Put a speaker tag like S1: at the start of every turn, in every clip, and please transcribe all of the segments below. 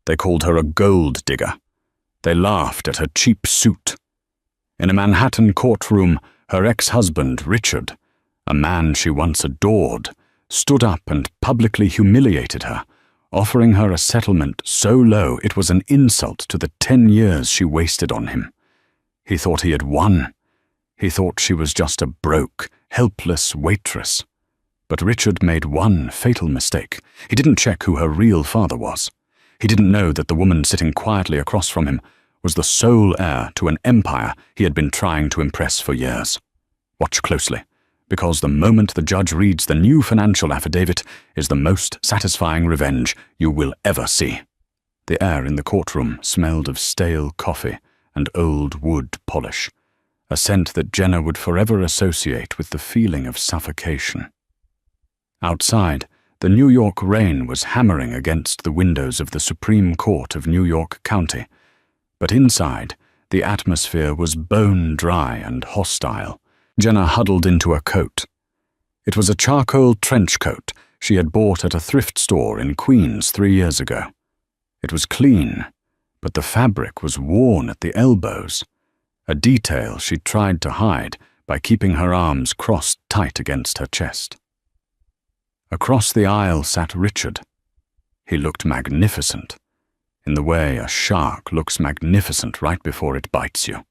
S1: They called her a gold digger. They laughed at her cheap suit. In a Manhattan courtroom, her ex-husband, Richard, a man she once adored, stood up and publicly humiliated her, offering her a settlement so low it was an insult to the 10 years she wasted on him. He thought he had won. He thought she was just a broke, helpless waitress. But Richard made one fatal mistake. He didn't check who her real father was. He didn't know that the woman sitting quietly across from him was the sole heir to an empire he had been trying to impress for years. Watch closely, because the moment the judge reads the new financial affidavit is the most satisfying revenge you will ever see. The air in the courtroom smelled of stale coffee and old wood polish, a scent that Jenna would forever associate with the feeling of suffocation. Outside, the New York rain was hammering against the windows of the Supreme Court of New York County, but inside, the atmosphere was bone-dry and hostile. Jenna huddled into a coat. It was a charcoal trench coat she had bought at a thrift store in Queens 3 years ago. It was clean, but the fabric was worn at the elbows, a detail she tried to hide by keeping her arms crossed tight against her chest. Across the aisle sat Richard. He looked magnificent, in the way a shark looks magnificent right before it bites you.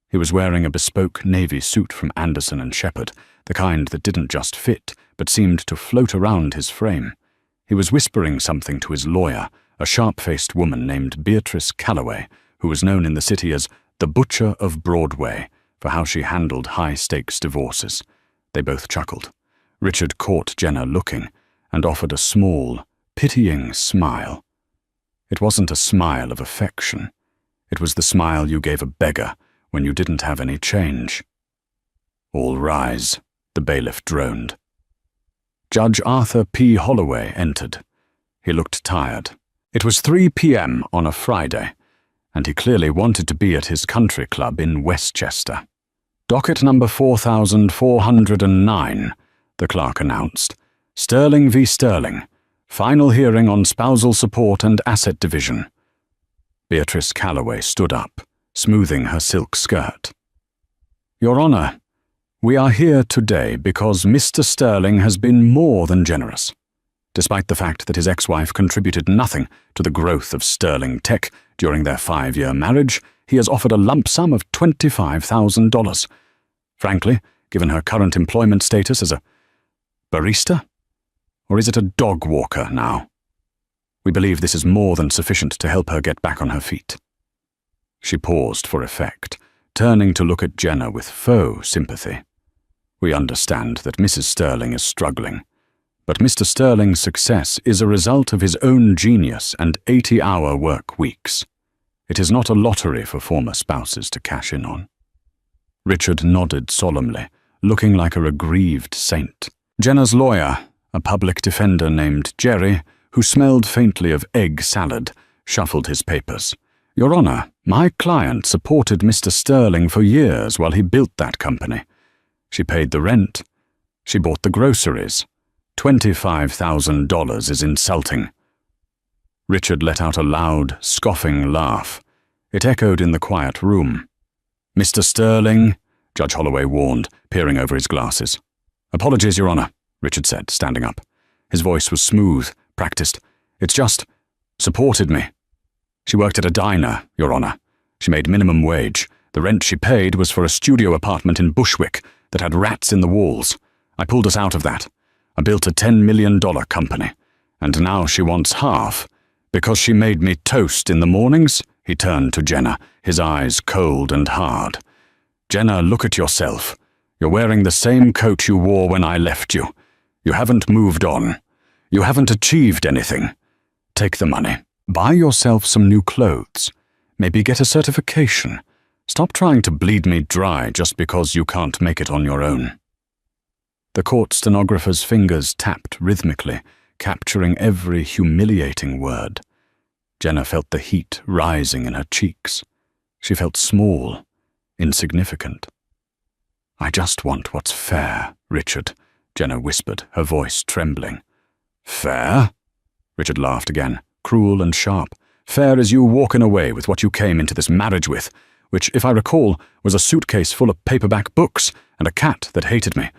S1: He was wearing a bespoke navy suit from Anderson & Shepherd, the kind that didn't just fit, but seemed to float around his frame. He was whispering something to his lawyer, a sharp-faced woman named Beatrice Calloway, who was known in the city as the Butcher of Broadway for how she handled high-stakes divorces. They both chuckled. Richard caught Jenna looking and offered a small, pitying smile. It wasn't a smile of affection. It was the smile you gave a beggar when you didn't have any change. "All rise," the bailiff droned. Judge Arthur P. Holloway entered. He looked tired. It was 3 p.m. on a Friday, and he clearly wanted to be at his country club in Westchester. "Docket number 4409, the clerk announced. "Sterling v. Sterling. Final hearing on spousal support and asset division." Beatrice Calloway stood up, smoothing her silk skirt. "Your Honor, we are here today because Mr. Sterling has been more than generous. Despite the fact that his ex-wife contributed nothing to the growth of Sterling Tech during their 5-year marriage, he has offered a lump sum of $25,000. Frankly, given her current employment status as a barista? Or is it a dog walker now? We believe this is more than sufficient to help her get back on her feet." She paused for effect, turning to look at Jenna with faux sympathy. "We understand that Mrs. Sterling is struggling, but Mr. Sterling's success is a result of his own genius and 80-hour work weeks. It is not a lottery for former spouses to cash in on." Richard nodded solemnly, looking like a aggrieved saint. Jenna's lawyer, a public defender named Jerry, who smelled faintly of egg salad, shuffled his papers. "Your Honor, my client supported Mr. Sterling for years while he built that company. She paid the rent. She bought the groceries. $25,000 is insulting." Richard let out a loud, scoffing laugh. It echoed in the quiet room. "Mr. Sterling," Judge Holloway warned, peering over his glasses. "Apologies, Your Honor," Richard said, standing up. His voice was smooth, practiced. "It's just supported me. She worked at a diner, Your Honor. She made minimum wage. The rent she paid was for a studio apartment in Bushwick that had rats in the walls. I pulled us out of that. I built a $10 million company. And now she wants half. Because she made me toast in the mornings?" He turned to Jenna, his eyes cold and hard. "Jenna, look at yourself. You're wearing the same coat you wore when I left you. You haven't moved on. You haven't achieved anything. Take the money. Buy yourself some new clothes. Maybe get a certification. Stop trying to bleed me dry just because you can't make it on your own." The court stenographer's fingers tapped rhythmically, capturing every humiliating word. Jenna felt the heat rising in her cheeks. She felt small, insignificant. "I just want what's fair, Richard," Jenna whispered, her voice trembling. "Fair?" Richard laughed again, cruel and sharp, Fair as you walking away with what you came into this marriage with, which, if I recall, was a suitcase full of paperback books and a cat that hated me.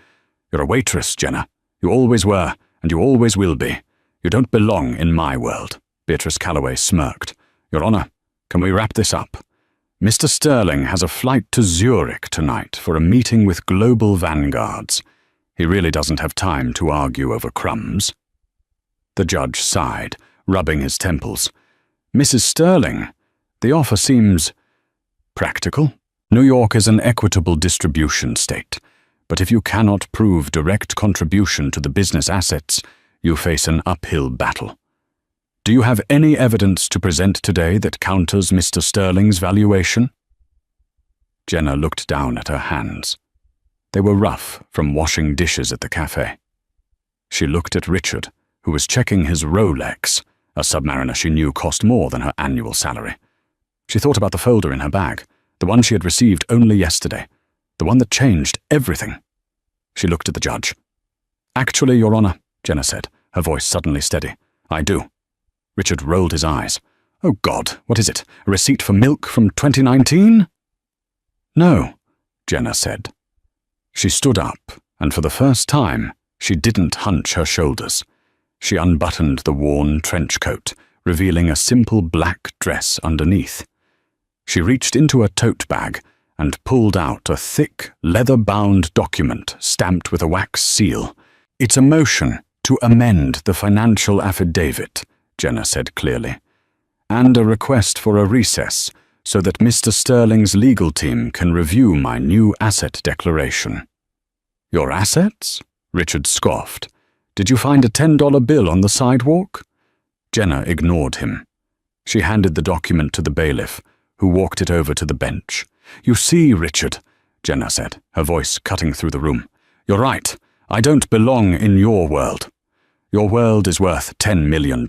S1: You're a waitress, Jenna. You always were, and you always will be. You don't belong in my world." Beatrice Calloway smirked. "Your Honor, can we wrap this up? Mr. Sterling has a flight to Zurich tonight for a meeting with global vanguards. He really doesn't have time to argue over crumbs." The judge sighed, rubbing his temples. "Mrs. Sterling, the offer seems practical. New York is an equitable distribution state, but if you cannot prove direct contribution to the business assets, you face an uphill battle. Do you have any evidence to present today that counters Mr. Sterling's valuation?" Jenna looked down at her hands. They were rough from washing dishes at the cafe. She looked at Richard, who was checking his Rolex, a submariner she knew cost more than her annual salary. She thought about the folder in her bag, the one she had received only yesterday, the one that changed everything. She looked at the judge. "Actually, Your Honor," Jenna said, her voice suddenly steady, "I do." Richard rolled his eyes. "Oh God, what is it? A receipt for milk from 2019? "No," Jenna said. She stood up, and for the first time, she didn't hunch her shoulders. She unbuttoned the worn trench coat, revealing a simple black dress underneath. She reached into a tote bag and pulled out a thick, leather-bound document stamped with a wax seal. "It's a motion to amend the financial affidavit," Jenna said clearly, "and a request for a recess so that Mr. Sterling's legal team can review my new asset declaration." "Your assets?" Richard scoffed. "Did you find a $10 bill on the sidewalk?" Jenna ignored him. She handed the document to the bailiff, who walked it over to the bench. "You see, Richard," Jenna said, her voice cutting through the room, "you're right. I don't belong in your world. Your world is worth $10 million.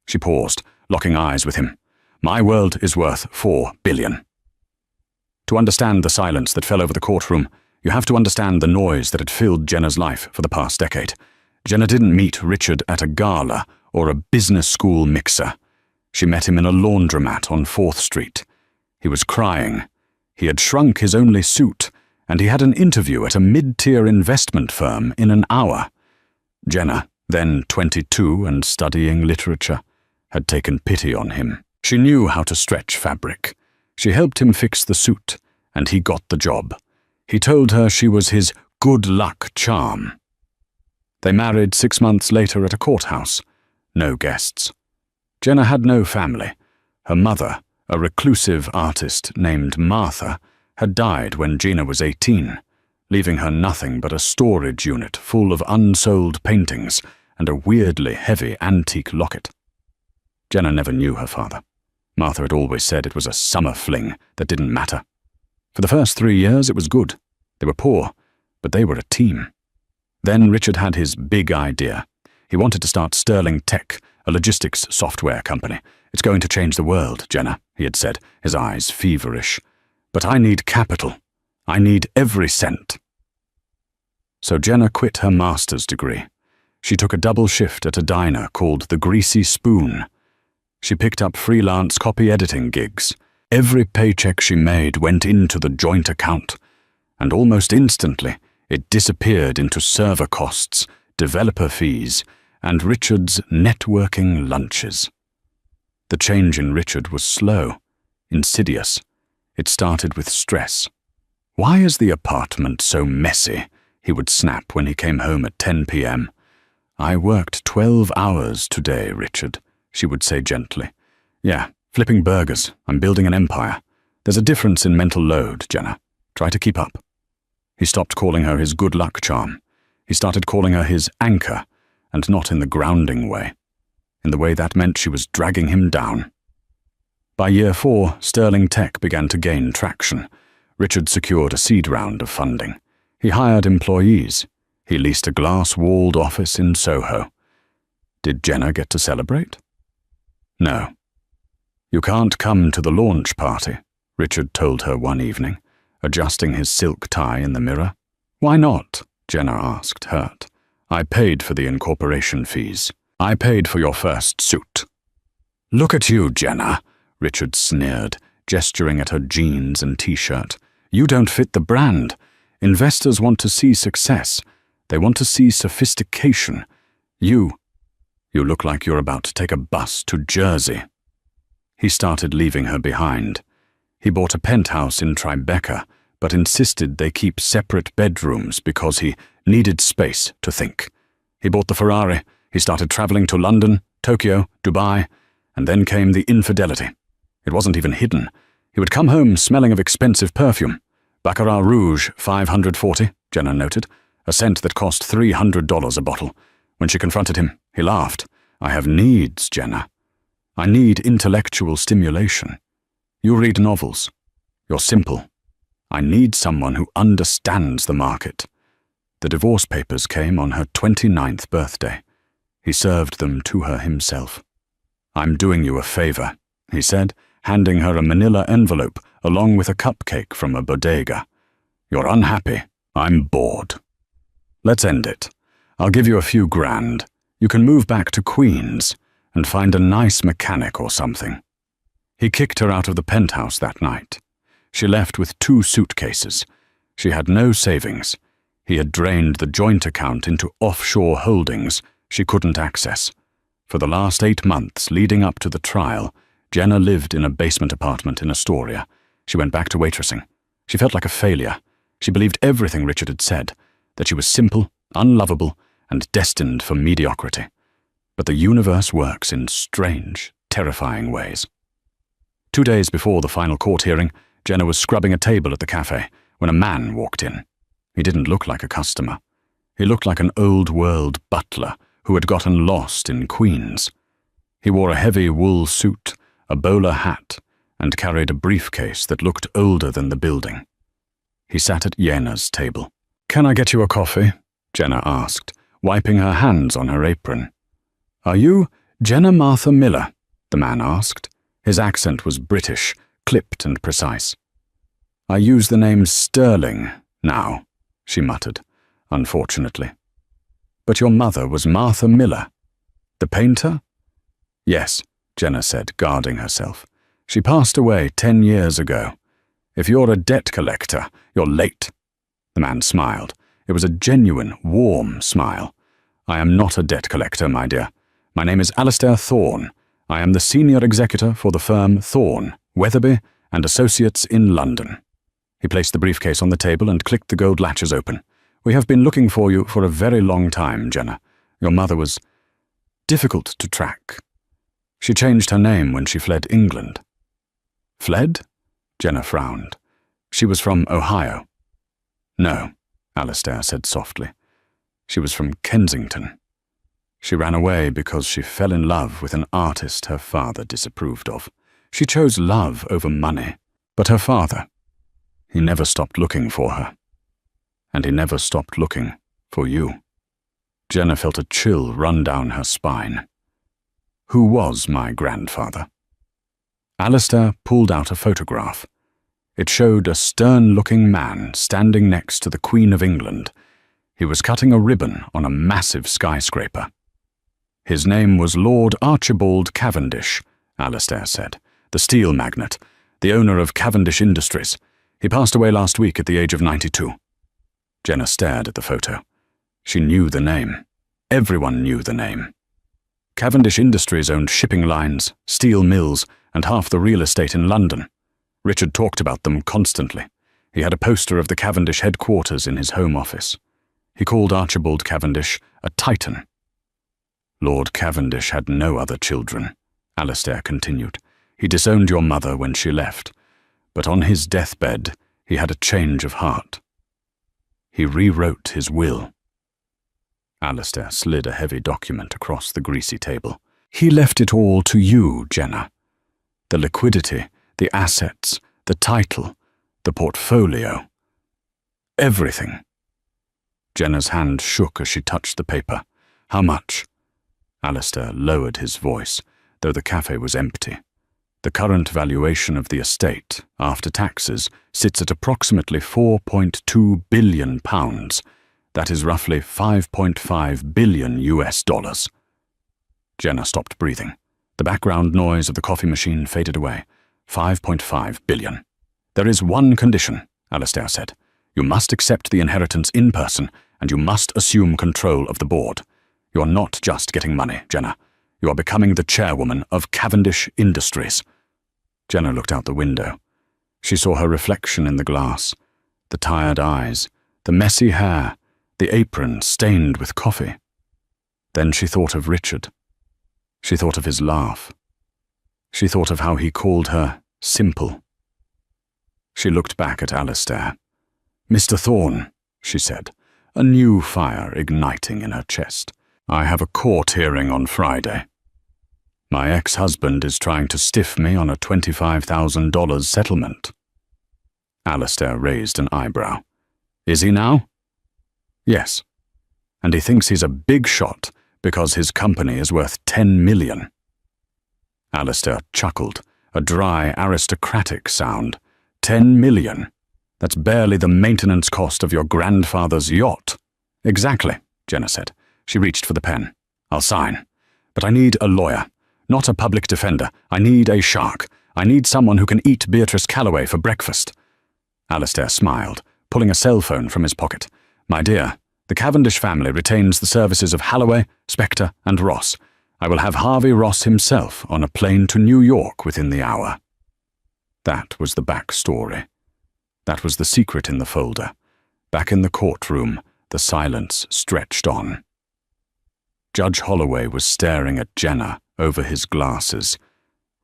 S1: She paused, locking eyes with him. "My world is worth $4 billion. To understand the silence that fell over the courtroom, you have to understand the noise that had filled Jenna's life for the past decade. Jenna didn't meet Richard at a gala or a business school mixer. She met him in a laundromat on 4th Street. He was crying. He had shrunk his only suit, and he had an interview at a mid-tier investment firm in an hour. Jenna, then 22 and studying literature, had taken pity on him. She knew how to stretch fabric. She helped him fix the suit, and he got the job. He told her she was his good luck charm. They married 6 months later at a courthouse. No guests. Jenna had no family. Her mother, a reclusive artist named Martha, had died when Gina was 18, leaving her nothing but a storage unit full of unsold paintings and a weirdly heavy antique locket. Jenna never knew her father. Martha had always said it was a summer fling that didn't matter. For the first 3 years it was good. They were poor, but they were a team. Then Richard had his big idea. He wanted to start Sterling Tech, a logistics software company. "It's going to change the world, Jenna," he had said, his eyes feverish. "But I need capital. I need every cent." So Jenna quit her master's degree. She took a double shift at a diner called the Greasy Spoon. She picked up freelance copy editing gigs. Every paycheck she made went into the joint account, and almost instantly it disappeared into server costs, developer fees, and Richard's networking lunches. The change in Richard was slow, insidious. It started with stress. "Why is the apartment so messy?" he would snap when he came home at 10 p.m. "I worked 12 hours today, Richard," she would say gently. "Yeah, flipping burgers. I'm building an empire. There's a difference in mental load, Jenna. Try to keep up." He stopped calling her his good luck charm. He started calling her his anchor, and not in the grounding way. In the way that meant she was dragging him down. By year 4, Sterling Tech began to gain traction. Richard secured a seed round of funding. He hired employees. He leased a glass-walled office in Soho. Did Jenna get to celebrate? No. "You can't come to the launch party," Richard told her one evening, adjusting his silk tie in the mirror. "Why not?" Jenna asked, hurt. "I paid for the incorporation fees. I paid for your first suit." Look at you, Jenna, Richard sneered, gesturing at her jeans and t-shirt. You don't fit the brand. Investors want to see success. They want to see sophistication. You look like you're about to take a bus to Jersey. He started leaving her behind. He bought a penthouse in Tribeca, but insisted they keep separate bedrooms because he needed space to think. He bought the Ferrari. He started traveling to London, Tokyo, Dubai, and then came the infidelity. It wasn't even hidden. He would come home smelling of expensive perfume. Baccarat Rouge 540, Jenna noted, a scent that cost $300 a bottle. When she confronted him, he laughed. I have needs, Jenna. I need intellectual stimulation. You read novels. You're simple. I need someone who understands the market. The divorce papers came on her 29th birthday. He served them to her himself. I'm doing you a favor, he said, handing her a manila envelope along with a cupcake from a bodega. You're unhappy. I'm bored. Let's end it. I'll give you a few grand. You can move back to Queens and find a nice mechanic or something. He kicked her out of the penthouse that night. She left with 2 suitcases. She had no savings. He had drained the joint account into offshore holdings she couldn't access. For the last 8 months leading up to the trial, Jenna lived in a basement apartment in Astoria. She went back to waitressing. She felt like a failure. She believed everything Richard had said, that she was simple, unlovable, and destined for mediocrity. But the universe works in strange, terrifying ways. 2 days before the final court hearing, Jenna was scrubbing a table at the cafe when a man walked in. He didn't look like a customer. He looked like an old-world butler who had gotten lost in Queens. He wore a heavy wool suit, a bowler hat, and carried a briefcase that looked older than the building. He sat at Yena's table. Can I get you a coffee? Jenna asked, wiping her hands on her apron. Are you Jenna Martha Miller? The man asked. His accent was British, clipped and precise. I use the name Sterling now, she muttered, unfortunately. But your mother was Martha Miller. The painter? Yes, Jenna said, guarding herself. She passed away 10 years ago. If you're a debt collector, you're late. The man smiled. It was a genuine, warm smile. I am not a debt collector, my dear. My name is Alistair Thorne. I am the senior executor for the firm Thorne, Weatherby and Associates in London. He placed the briefcase on the table and clicked the gold latches open. We have been looking for you for a very long time, Jenna. Your mother was difficult to track. She changed her name when she fled England. Fled? Jenna frowned. She was from Ohio. No, Alistair said softly. She was from Kensington. She ran away because she fell in love with an artist her father disapproved of. She chose love over money. But her father, he never stopped looking for her. And he never stopped looking for you. Jenna felt a chill run down her spine. Who was my grandfather? Alistair pulled out a photograph. It showed a stern-looking man standing next to the Queen of England. He was cutting a ribbon on a massive skyscraper. His name was Lord Archibald Cavendish, Alistair said, the steel magnate, the owner of Cavendish Industries. He passed away last week at the age of 92. Jenna stared at the photo. She knew the name. Everyone knew the name. Cavendish Industries owned shipping lines, steel mills, and half the real estate in London. Richard talked about them constantly. He had a poster of the Cavendish headquarters in his home office. He called Archibald Cavendish a titan. Lord Cavendish had no other children, Alistair continued. He disowned your mother when she left, but on his deathbed he had a change of heart. He rewrote his will. Alistair slid a heavy document across the greasy table. He left it all to you, Jenna. The liquidity, the assets, the title, the portfolio. Everything. Jenna's hand shook as she touched the paper. How much? Alistair lowered his voice, though the cafe was empty. The current valuation of the estate, after taxes, sits at approximately £4.2 billion. That is roughly 5.5 billion US dollars. Jenna stopped breathing. The background noise of the coffee machine faded away. 5.5 billion. There is one condition, Alistair said. You must accept the inheritance in person, and you must assume control of the board. You are not just getting money, Jenna. You are becoming the chairwoman of Cavendish Industries. Jenna looked out the window. She saw her reflection in the glass, the tired eyes, the messy hair, the apron stained with coffee. Then she thought of Richard. She thought of his laugh. She thought of how he called her simple. She looked back at Alistair. Mr. Thorne, she said, a new fire igniting in her chest. I have a court hearing on Friday. My ex-husband is trying to stiff me on a $25,000 settlement. Alistair raised an eyebrow. Is he now? Yes. And he thinks he's a big shot because his company is worth $10 million. Alistair chuckled, a dry, aristocratic sound. $10 million? That's barely the maintenance cost of your grandfather's yacht. Exactly, Jenna said. She reached for the pen. I'll sign. But I need a lawyer, not a public defender. I need a shark. I need someone who can eat Beatrice Calloway for breakfast. Alistair smiled, pulling a cell phone from his pocket. My dear, the Cavendish family retains the services of Holloway, Spector, and Ross. I will have Harvey Ross himself on a plane to New York within the hour. That was the back story. That was the secret in the folder. Back in the courtroom, the silence stretched on. Judge Holloway was staring at Jenna over his glasses.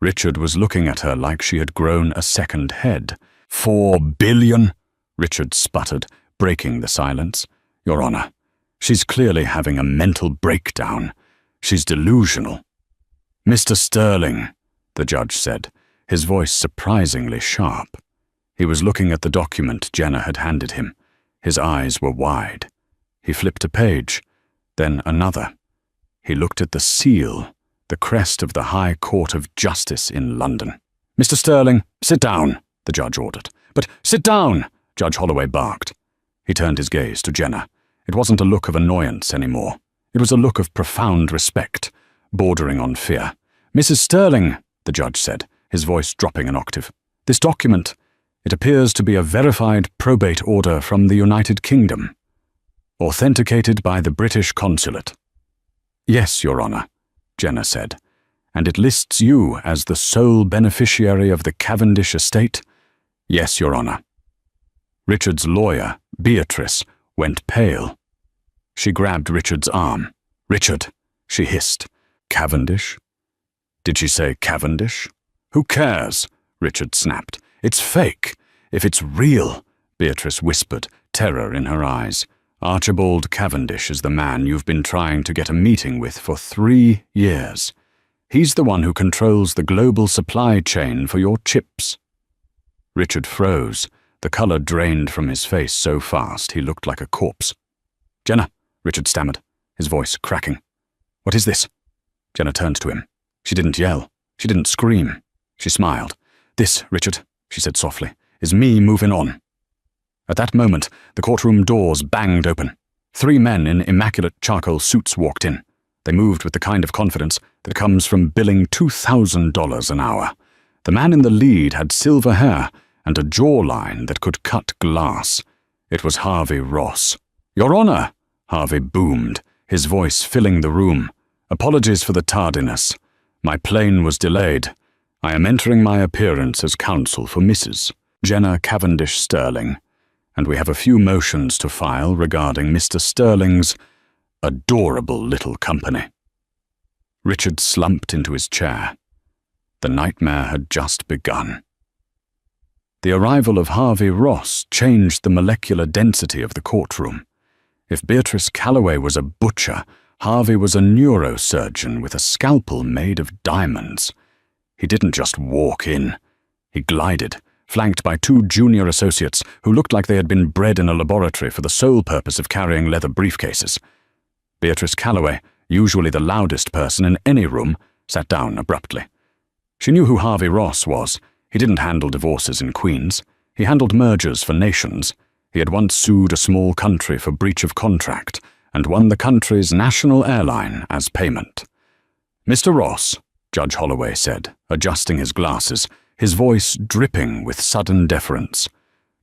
S1: Richard was looking at her like she had grown a second head. 4 billion? Richard sputtered, breaking the silence. Your Honor, she's clearly having a mental breakdown. She's delusional. Mr. Sterling, the judge said, his voice surprisingly sharp. He was looking at the document Jenna had handed him. His eyes were wide. He flipped a page, then another. He looked at the seal, the crest of the High Court of Justice in London. Mr. Sterling, sit down, the judge ordered. But sit down, Judge Holloway barked. He turned his gaze to Jenna. It wasn't a look of annoyance anymore. It was a look of profound respect, bordering on fear. Mrs. Sterling, the judge said, his voice dropping an octave. This document, it appears to be a verified probate order from the United Kingdom, authenticated by the British consulate. Yes, Your Honor, Jenna said, and it lists you as the sole beneficiary of the Cavendish estate? Yes, Your Honor. Richard's lawyer, Beatrice, went pale. She grabbed Richard's arm. Richard, she hissed. Cavendish? Did she say Cavendish? Who cares? Richard snapped. It's fake. If it's real, Beatrice whispered, terror in her eyes. Archibald Cavendish is the man you've been trying to get a meeting with for 3 years. He's the one who controls the global supply chain for your chips. Richard froze. The color drained from his face so fast he looked like a corpse. Jenna, Richard stammered, his voice cracking. What is this? Jenna turned to him. She didn't yell. She didn't scream. She smiled. This, Richard, she said softly, is me moving on. At that moment, the courtroom doors banged open. 3 men in immaculate charcoal suits walked in. They moved with the kind of confidence that comes from billing $2,000 an hour. The man in the lead had silver hair and a jawline that could cut glass. It was Harvey Ross. Your Honor, Harvey boomed, his voice filling the room. Apologies for the tardiness. My plane was delayed. I am entering my appearance as counsel for Mrs. Jenna Cavendish Sterling, and we have a few motions to file regarding Mr. Sterling's adorable little company. Richard slumped into his chair. The nightmare had just begun. The arrival of Harvey Ross changed the molecular density of the courtroom. If Beatrice Calloway was a butcher, Harvey was a neurosurgeon with a scalpel made of diamonds. He didn't just walk in. He glided, flanked by 2 junior associates who looked like they had been bred in a laboratory for the sole purpose of carrying leather briefcases. Beatrice Calloway, usually the loudest person in any room, sat down abruptly. She knew who Harvey Ross was. He didn't handle divorces in Queens. He handled mergers for nations. He had once sued a small country for breach of contract and won the country's national airline as payment. Mr. Ross, Judge Holloway said, adjusting his glasses, his voice dripping with sudden deference.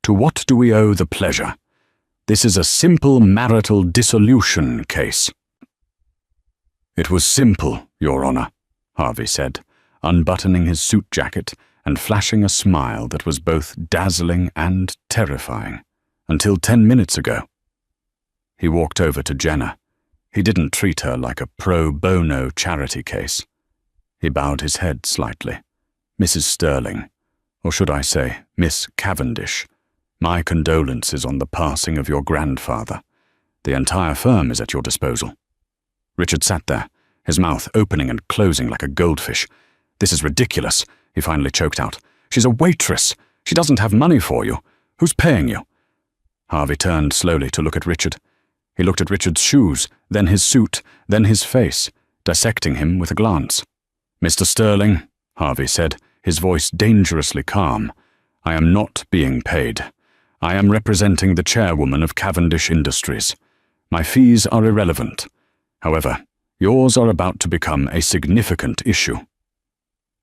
S1: To what do we owe the pleasure? This is a simple marital dissolution case. It was simple, Your Honor, Harvey said, unbuttoning his suit jacket and flashing a smile that was both dazzling and terrifying. Until 10 minutes ago. He walked over to Jenna. He didn't treat her like a pro bono charity case. He bowed his head slightly. Mrs. Sterling, or should I say, Miss Cavendish, my condolences on the passing of your grandfather. The entire firm is at your disposal. Richard sat there, his mouth opening and closing like a goldfish. This is ridiculous, he finally choked out. She's a waitress. She doesn't have money for you. Who's paying you? Harvey turned slowly to look at Richard. He looked at Richard's shoes, then his suit, then his face, dissecting him with a glance. Mr. Sterling, Harvey said, his voice dangerously calm, I am not being paid. I am representing the chairwoman of Cavendish Industries. My fees are irrelevant. However, yours are about to become a significant issue.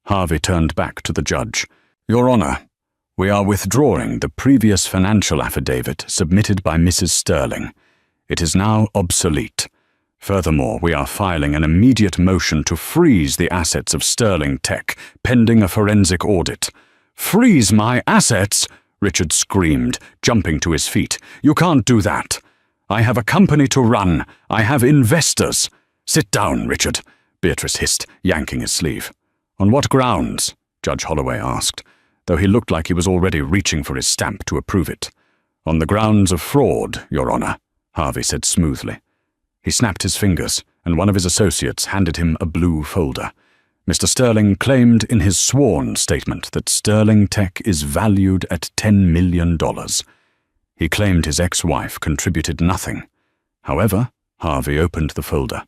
S1: Harvey turned back to the judge. Your Honor, we are withdrawing the previous financial affidavit submitted by Mrs. Sterling. It is now obsolete. Furthermore, we are filing an immediate motion to freeze the assets of Sterling Tech, pending a forensic audit. Freeze my assets? Richard screamed, jumping to his feet. You can't do that. I have a company to run. I have investors. Sit down, Richard, Beatrice hissed, yanking his sleeve. On what grounds? Judge Holloway asked, though he looked like he was already reaching for his stamp to approve it. On the grounds of fraud, Your Honor, Harvey said smoothly. He snapped his fingers, and one of his associates handed him a blue folder. Mr. Sterling claimed in his sworn statement that Sterling Tech is valued at $10 million. He claimed his ex-wife contributed nothing. However, Harvey opened the folder.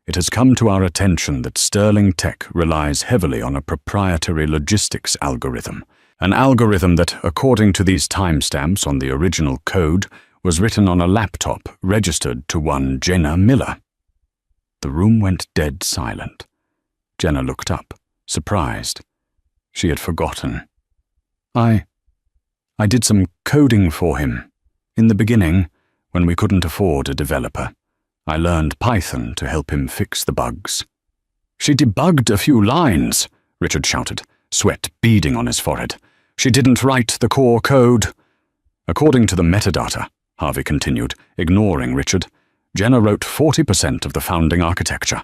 S1: It has come to our attention that Sterling Tech relies heavily on a proprietary logistics algorithm, an algorithm that, according to these timestamps on the original code, was written on a laptop registered to one Jenna Miller. The room went dead silent. Jenna looked up, surprised. She had forgotten. I did some coding for him. In the beginning, when we couldn't afford a developer, I learned Python to help him fix the bugs. She debugged a few lines, Richard shouted, sweat beading on his forehead. She didn't write the core code. According to the metadata, Harvey continued, ignoring Richard, Jenna wrote 40% of the founding architecture.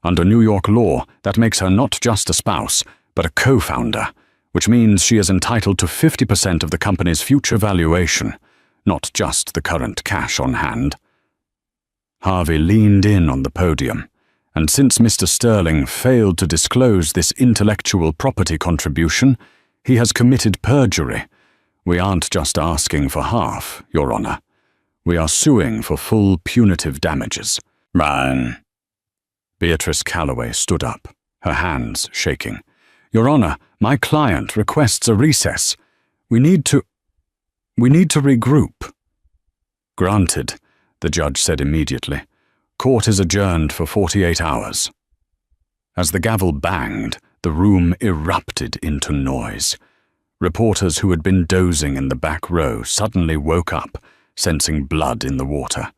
S1: Under New York law, that makes her not just a spouse, but a co-founder, which means she is entitled to 50% of the company's future valuation, not just the current cash on hand. Harvey leaned in on the podium, and since Mr. Sterling failed to disclose this intellectual property contribution, he has committed perjury. We aren't just asking for half, Your Honor. We are suing for full punitive damages. Man. Beatrice Calloway stood up, her hands shaking. Your Honor, my client requests a recess. We need to regroup. Granted, the judge said immediately. Court is adjourned for 48 hours. As the gavel banged, the room erupted into noise. Reporters who had been dozing in the back row suddenly woke up, sensing blood in the water.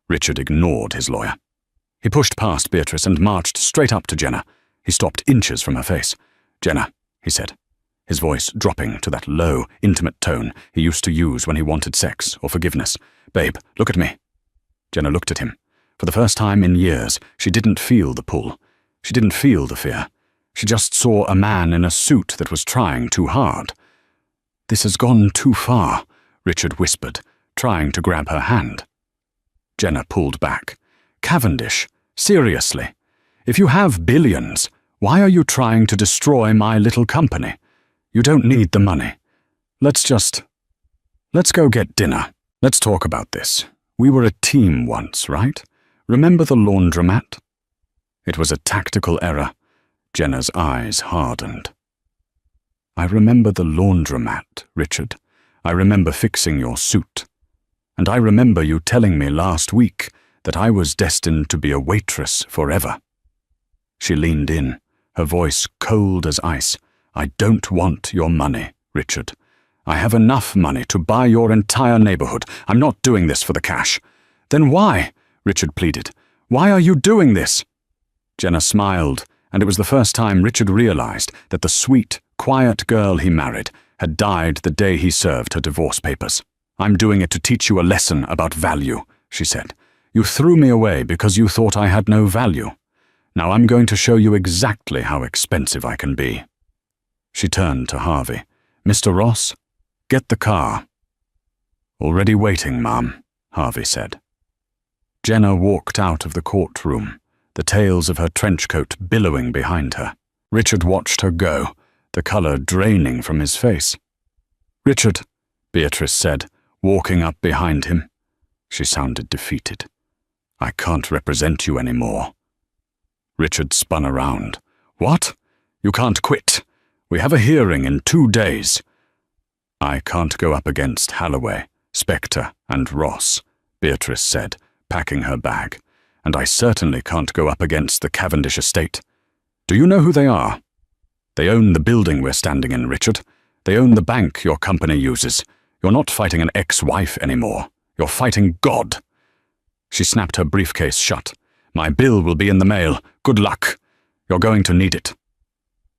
S1: Richard ignored his lawyer. He pushed past Beatrice and marched straight up to Jenna. He stopped inches from her face. Jenna, he said, his voice dropping to that low, intimate tone he used to use when he wanted sex or forgiveness. Babe, look at me. Jenna looked at him. For the first time in years, she didn't feel the pull. She didn't feel the fear. She just saw a man in a suit that was trying too hard. This has gone too far, Richard whispered, trying to grab her hand. Jenna pulled back. Cavendish, seriously. If you have billions, why are you trying to destroy my little company? You don't need the money. Let's go get dinner. Let's talk about this. We were a team once, right? Remember the laundromat? It was a tactical error. Jenna's eyes hardened. I remember the laundromat, Richard. I remember fixing your suit. And I remember you telling me last week that I was destined to be a waitress forever. She leaned in, her voice cold as ice. "I don't want your money, Richard. I have enough money to buy your entire neighborhood. I'm not doing this for the cash." "Then why?" Richard pleaded. "Why are you doing this?" Jenna smiled, and it was the first time Richard realized that the sweet, quiet girl he married had died the day he served her divorce papers. "I'm doing it to teach you a lesson about value," she said. "You threw me away because you thought I had no value. Now I'm going to show you exactly how expensive I can be." She turned to Harvey. "Mr. Ross, get the car." "Already waiting, Ma'am," Harvey said. Jenna walked out of the courtroom, the tails of her trench coat billowing behind her. Richard watched her go, the color draining from his face. "Richard," Beatrice said, walking up behind him. She sounded defeated. "I can't represent you anymore." Richard spun around. "What? You can't quit. We have a hearing in 2 days." "I can't go up against Holloway, Spector, and Ross," Beatrice said, packing her bag. "And I certainly can't go up against the Cavendish estate. Do you know who they are? They own the building we're standing in, Richard. They own the bank your company uses. You're not fighting an ex-wife anymore. You're fighting God." She snapped her briefcase shut. "My bill will be in the mail. Good luck. You're going to need it."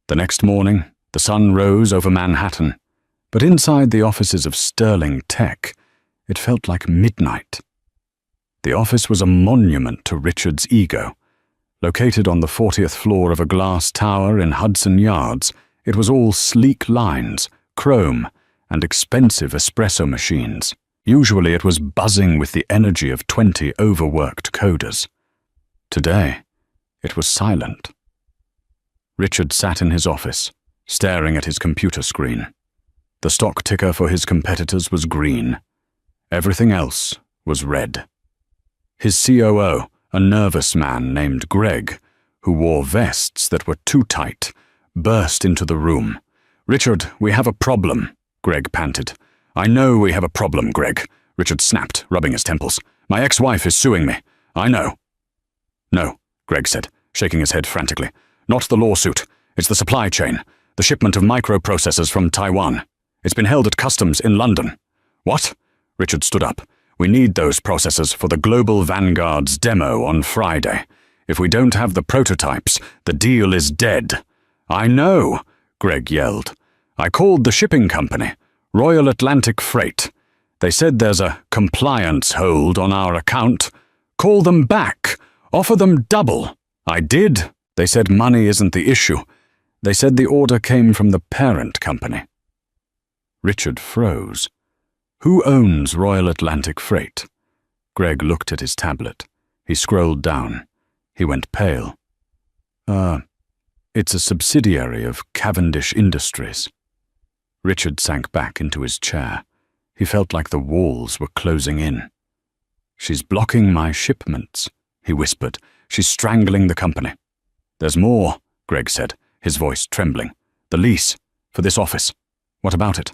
S1: The next morning, the sun rose over Manhattan, but inside the offices of Sterling Tech, it felt like midnight. The office was a monument to Richard's ego. Located on the 40th floor of a glass tower in Hudson Yards, it was all sleek lines, chrome, and expensive espresso machines. Usually it was buzzing with the energy of 20 overworked coders. Today, it was silent. Richard sat in his office, staring at his computer screen. The stock ticker for his competitors was green. Everything else was red. His COO, a nervous man named Greg, who wore vests that were too tight, burst into the room. "Richard, we have a problem," Greg panted. "I know we have a problem, Greg," Richard snapped, rubbing his temples. "My ex-wife is suing me. I know." "No," Greg said, shaking his head frantically. "Not the lawsuit. It's the supply chain, the shipment of microprocessors from Taiwan. It's been held at customs in London." "What?" Richard stood up. "We need those processors for the Global Vanguard's demo on Friday. If we don't have the prototypes, the deal is dead." "I know," Greg yelled. "I called the shipping company, Royal Atlantic Freight. They said there's a compliance hold on our account. Call them back. Offer them double." "I did. They said money isn't the issue. They said the order came from the parent company." Richard froze. "Who owns Royal Atlantic Freight?" Greg looked at his tablet. He scrolled down. He went pale. It's a subsidiary of Cavendish Industries." Richard sank back into his chair. He felt like the walls were closing in. "She's blocking my shipments," he whispered. "She's strangling the company." "There's more," Greg said, his voice trembling. "The lease, for this office. What about it?"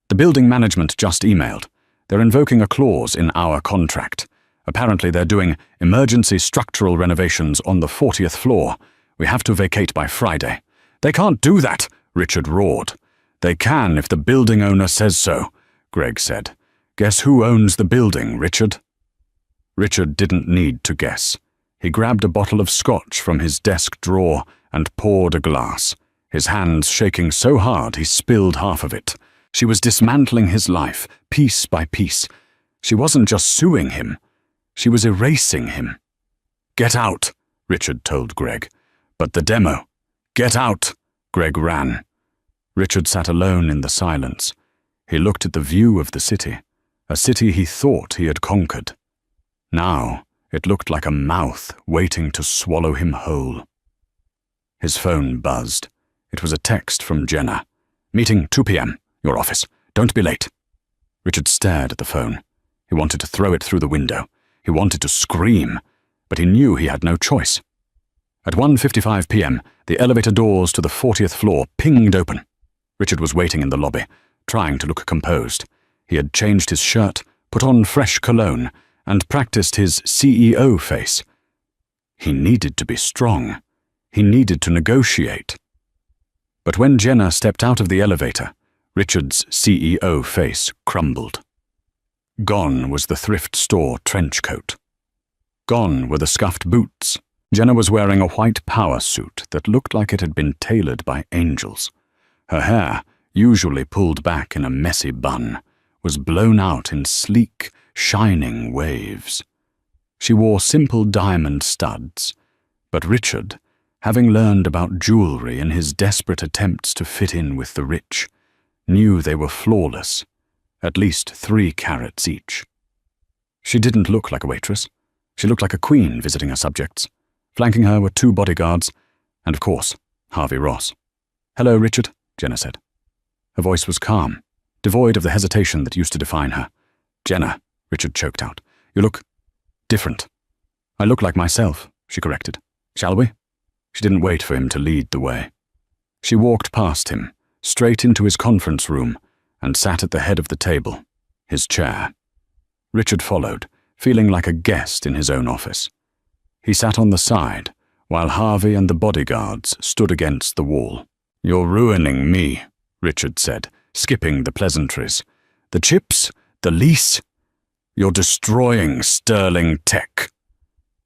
S1: "The building management just emailed. They're invoking a clause in our contract. Apparently they're doing emergency structural renovations on the 40th floor. We have to vacate by Friday." "They can't do that," Richard roared. "They can if the building owner says so," Greg said. "Guess who owns the building, Richard?" Richard didn't need to guess. He grabbed a bottle of scotch from his desk drawer and poured a glass, his hands shaking so hard he spilled half of it. She was dismantling his life, piece by piece. She wasn't just suing him. She was erasing him. "Get out," Richard told Greg. "But the demo." "Get out," Greg ran. Richard sat alone in the silence. He looked at the view of the city, a city he thought he had conquered. Now it looked like a mouth waiting to swallow him whole. His phone buzzed. It was a text from Jenna. "Meeting 2 p.m. Your office. Don't be late." Richard stared at the phone. He wanted to throw it through the window. He wanted to scream, but he knew he had no choice. At 1:55 p.m., the elevator doors to the 40th floor pinged open. Richard was waiting in the lobby, trying to look composed. He had changed his shirt, put on fresh cologne, and practiced his CEO face. He needed to be strong. He needed to negotiate. But when Jenna stepped out of the elevator, Richard's CEO face crumbled. Gone was the thrift store trench coat. Gone were the scuffed boots. Jenna was wearing a white power suit that looked like it had been tailored by angels. Her hair, usually pulled back in a messy bun, was blown out in sleek, shining waves. She wore simple diamond studs, but Richard, having learned about jewelry in his desperate attempts to fit in with the rich, knew they were flawless, at least 3 carats each. She didn't look like a waitress. She looked like a queen visiting her subjects. Flanking her were 2 bodyguards, and of course, Harvey Ross. "Hello, Richard," Jenna said. Her voice was calm, devoid of the hesitation that used to define her. "Jenna," Richard choked out, "you look different." "I look like myself," she corrected. "Shall we?" She didn't wait for him to lead the way. She walked past him, straight into his conference room, and sat at the head of the table, his chair. Richard followed, feeling like a guest in his own office. He sat on the side, while Harvey and the bodyguards stood against the wall. "You're ruining me," Richard said, skipping the pleasantries. "The chips? The lease? You're destroying Sterling Tech."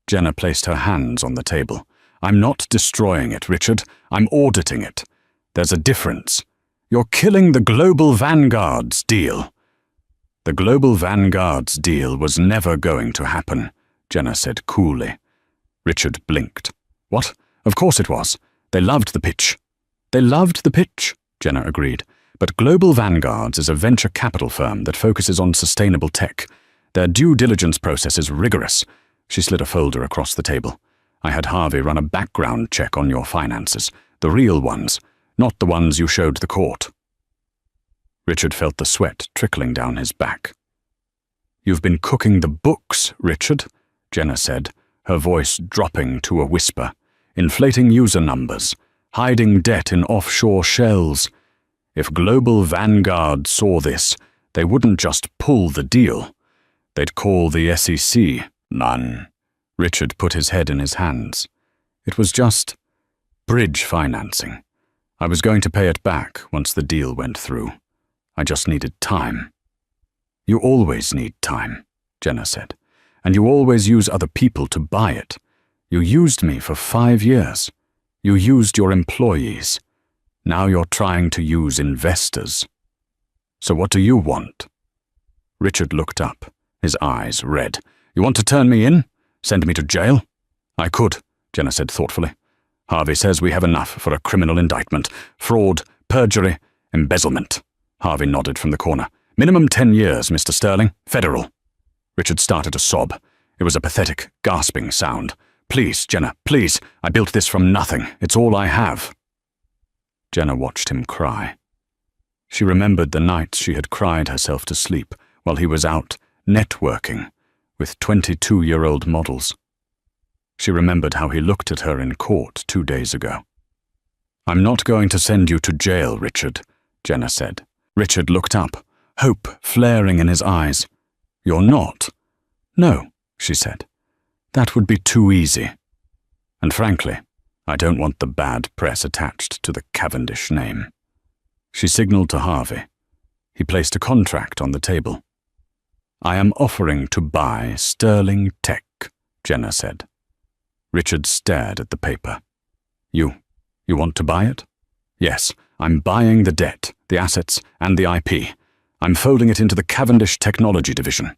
S1: Jenna placed her hands on the table. "I'm not destroying it, Richard. I'm auditing it. There's a difference. You're killing the Global Vanguard's deal." "The Global Vanguard's deal was never going to happen," Jenna said coolly. Richard blinked. "What? Of course it was. They loved the pitch." "They loved the pitch," Jenna agreed. "But Global Vanguards is a venture capital firm that focuses on sustainable tech. Their due diligence process is rigorous." She slid a folder across the table. "I had Harvey run a background check on your finances, the real ones, not the ones you showed the court." Richard felt the sweat trickling down his back. "You've been cooking the books, Richard," Jenna said, her voice dropping to a whisper, "inflating user numbers, hiding debt in offshore shells. If Global Vanguard saw this, they wouldn't just pull the deal. They'd call the SEC. None." Richard put his head in his hands. "It was just bridge financing. I was going to pay it back once the deal went through. I just needed time." "You always need time," Jenna said. "And you always use other people to buy it. You used me for 5 years. You used your employees. Now you're trying to use investors. So what do you want?" Richard looked up, his eyes red. "You want to turn me in? Send me to jail?" "I could," Jenna said thoughtfully. "Harvey says we have enough for a criminal indictment. Fraud, perjury, embezzlement." Harvey nodded from the corner. "Minimum 10 years, Mr. Sterling. Federal." Richard started to sob. It was a pathetic, gasping sound. "Please, Jenna, please. I built this from nothing. It's all I have." Jenna watched him cry. She remembered the nights she had cried herself to sleep while he was out networking with 22-year-old models. She remembered how he looked at her in court 2 days ago. "I'm not going to send you to jail, Richard," Jenna said. Richard looked up, hope flaring in his eyes. "You're not?" "No," she said. "That would be too easy. And frankly, I don't want the bad press attached to the Cavendish name." She signaled to Harvey. He placed a contract on the table. "I am offering to buy Sterling Tech," Jenna said. Richard stared at the paper. You want to buy it?" "Yes, I'm buying the debt, the assets, and the IP. I'm folding it into the Cavendish Technology Division."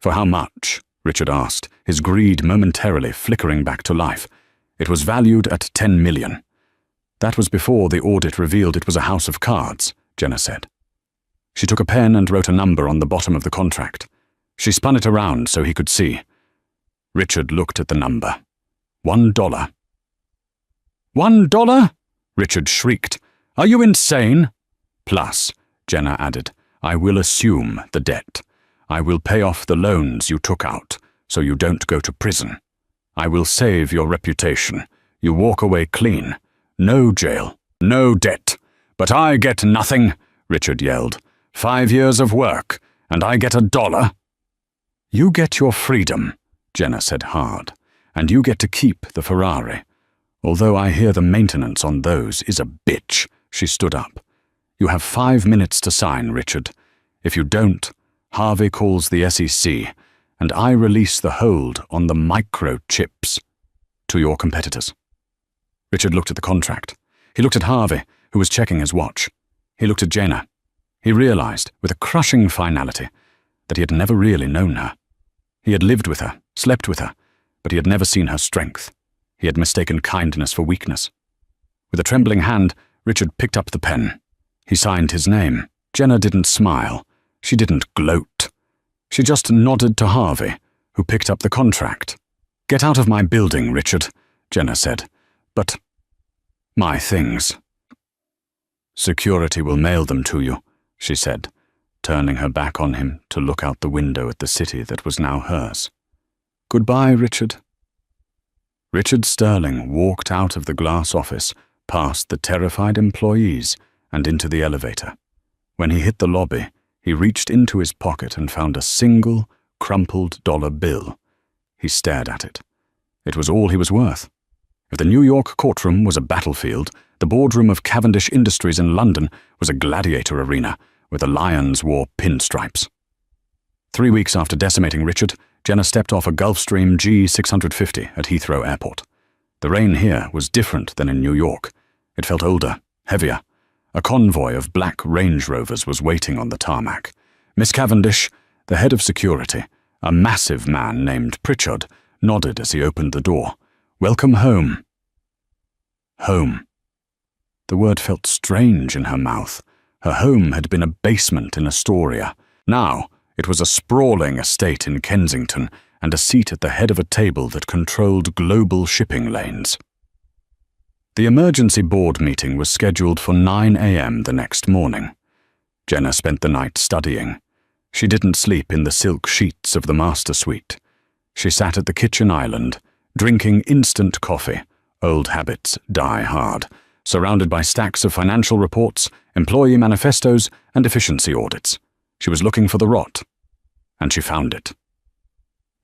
S1: "For how much?" Richard asked, his greed momentarily flickering back to life. "It was valued at 10 million. "That was before the audit revealed it was a house of cards," Jenna said. She took a pen and wrote a number on the bottom of the contract. She spun it around so he could see. Richard looked at the number. $1. $1? Richard shrieked. "Are you insane?" "Plus," Jenna added, "I will assume the debt. I will pay off the loans you took out, so you don't go to prison. I will save your reputation. You walk away clean. No jail, no debt. But I get nothing," Richard yelled. 5 years of work, and I get $1. "You get your freedom," Jenna said hard, "and you get to keep the Ferrari. Although I hear the maintenance on those is a bitch. She stood up. You have 5 minutes to sign, Richard. If you don't, Harvey calls the SEC, and I release the hold on the microchips to your competitors. Richard looked at the contract. He looked at Harvey, who was checking his watch. He looked at Jenna. He realized, with a crushing finality, that he had never really known her. He had lived with her, slept with her, but he had never seen her strength. He had mistaken kindness for weakness. With a trembling hand, Richard picked up the pen. He signed his name. Jenna didn't smile. She didn't gloat. She just nodded to Harvey, who picked up the contract. "Get out of my building, Richard," Jenna said. "But my things." "Security will mail them to you," she said, turning her back on him to look out the window at the city that was now hers. "Goodbye, Richard." Richard Sterling walked out of the glass office, past the terrified employees, and into the elevator. When he hit the lobby, he reached into his pocket and found a single, crumpled dollar bill. He stared at it. It was all he was worth. If the New York courtroom was a battlefield, the boardroom of Cavendish Industries in London was a gladiator arena where the lions wore pinstripes. 3 weeks after decimating Richard, Jenna stepped off a Gulfstream G650 at Heathrow Airport. The rain here was different than in New York. It felt older, heavier. A convoy of black Range Rovers was waiting on the tarmac. Miss Cavendish, the head of security, a massive man named Pritchard, nodded as he opened the door. "Welcome home." Home. The word felt strange in her mouth. Her home had been a basement in Astoria. Now, it was a sprawling estate in Kensington and a seat at the head of a table that controlled global shipping lanes. The emergency board meeting was scheduled for 9 a.m. the next morning. Jenna spent the night studying. She didn't sleep in the silk sheets of the master suite. She sat at the kitchen island, drinking instant coffee. Old habits die hard. Surrounded by stacks of financial reports, employee manifestos, and efficiency audits. She was looking for the rot, and she found it.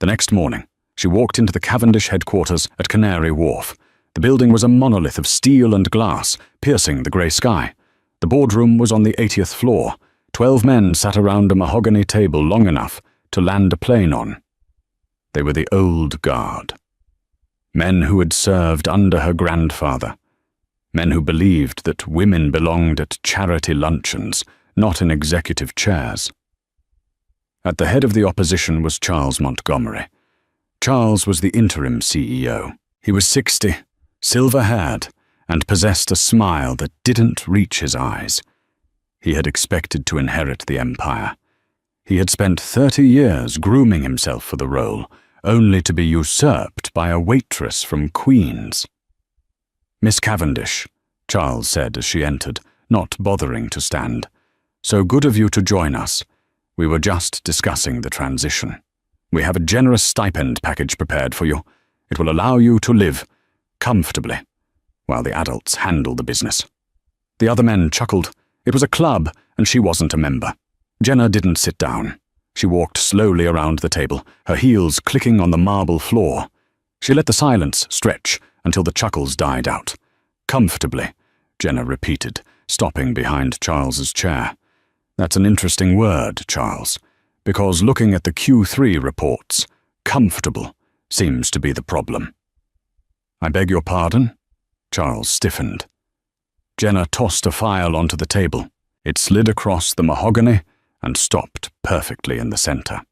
S1: The next morning, she walked into the Cavendish headquarters at Canary Wharf. The building was a monolith of steel and glass, piercing the grey sky. The boardroom was on the 80th floor. 12 men sat around a mahogany table long enough to land a plane on. They were the old guard. Men who had served under her grandfather. Men who believed that women belonged at charity luncheons, not in executive chairs. At the head of the opposition was Charles Montgomery. Charles was the interim CEO. He was 60, silver-haired, and possessed a smile that didn't reach his eyes. He had expected to inherit the empire. He had spent 30 years grooming himself for the role, only to be usurped by a waitress from Queens. "Miss Cavendish," Charles said as she entered, not bothering to stand. "So good of you to join us. We were just discussing the transition. We have a generous stipend package prepared for you. It will allow you to live comfortably, while the adults handle the business." The other men chuckled. It was a club, and she wasn't a member. Jenna didn't sit down. She walked slowly around the table, her heels clicking on the marble floor. She let the silence stretch until the chuckles died out. "Comfortably," Jenna repeated, stopping behind Charles's chair. "That's an interesting word, Charles, because looking at the Q3 reports, comfortable seems to be the problem." "I beg your pardon?" Charles stiffened. Jenna tossed a file onto the table. It slid across the mahogany and stopped perfectly in the center.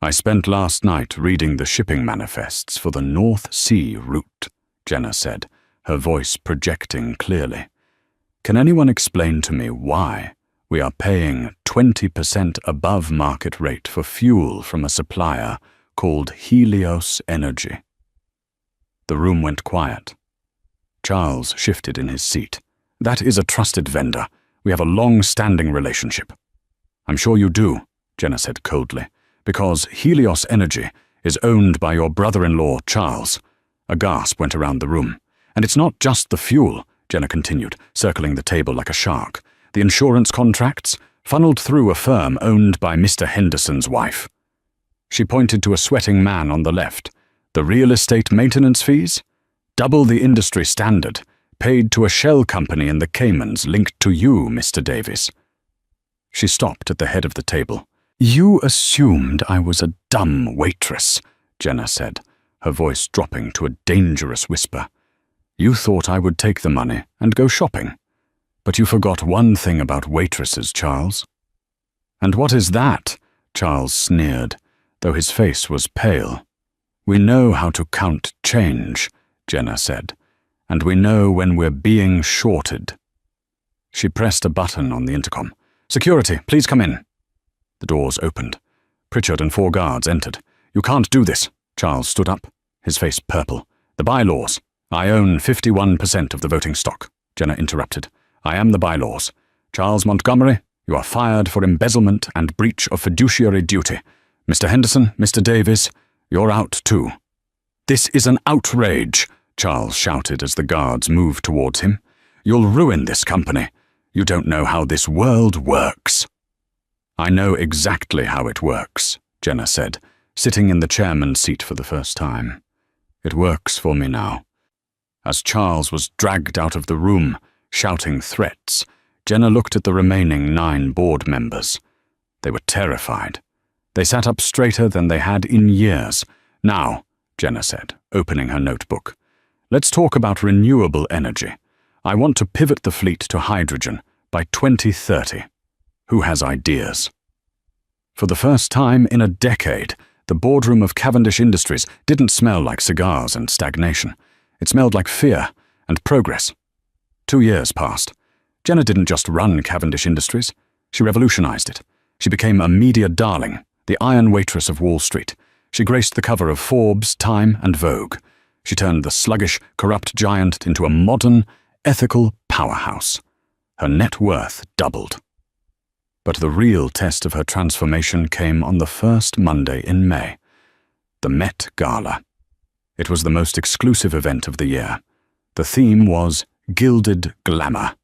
S1: "I spent last night reading the shipping manifests for the North Sea route," Jenna said, her voice projecting clearly. "Can anyone explain to me why we are paying 20% above market rate for fuel from a supplier called Heiress Energy?" The room went quiet. Charles shifted in his seat. "That is a trusted vendor. We have a long-standing relationship." "I'm sure you do," Jenna said coldly, "because Heiress Energy is owned by your brother-in-law, Charles." A gasp went around the room. "And it's not just the fuel," Jenna continued, circling the table like a shark. "The insurance contracts, funneled through a firm owned by Mr. Henderson's wife." She pointed to a sweating man on the left. "The real estate maintenance fees?" Double the industry standard, paid to a shell company in the Caymans linked to you, Mr. Davies." She stopped at the head of the table. "You assumed I was a dumb waitress," Jenna said, her voice dropping to a dangerous whisper. "You thought I would take the money and go shopping. But you forgot one thing about waitresses, Charles." "And what is that?" Charles sneered, though his face was pale. "We know how to count change," Jenna said, "and we know when we're being shorted." She pressed a button on the intercom. "Security, please come in." The doors opened. Pritchard and 4 guards entered. "You can't do this." Charles stood up, his face purple. "The bylaws." "I own 51% of the voting stock," Jenna interrupted. "I am the bylaws. Charles Montgomery, you are fired for embezzlement and breach of fiduciary duty. Mr. Henderson, Mr. Davies, you're out too." "This is an outrage," Charles shouted as the guards moved towards him. "You'll ruin this company. You don't know how this world works." "I know exactly how it works," Jenna said, sitting in the chairman's seat for the first time. "It works for me now." As Charles was dragged out of the room, shouting threats, Jenna looked at the remaining 9 board members. They were terrified. They sat up straighter than they had in years. "Now," Jenna said, opening her notebook, "let's talk about renewable energy. I want to pivot the fleet to hydrogen by 2030. Who has ideas?" For the first time in a decade, the boardroom of Cavendish Industries didn't smell like cigars and stagnation. It smelled like fear and progress. 2 years passed. Jenna didn't just run Cavendish Industries. She revolutionized it. She became a media darling, the iron waitress of Wall Street. She graced the cover of Forbes, Time, and Vogue. She turned the sluggish, corrupt giant into a modern, ethical powerhouse. Her net worth doubled. But the real test of her transformation came on the first Monday in May, the Met Gala. It was the most exclusive event of the year. The theme was Gilded Glamour.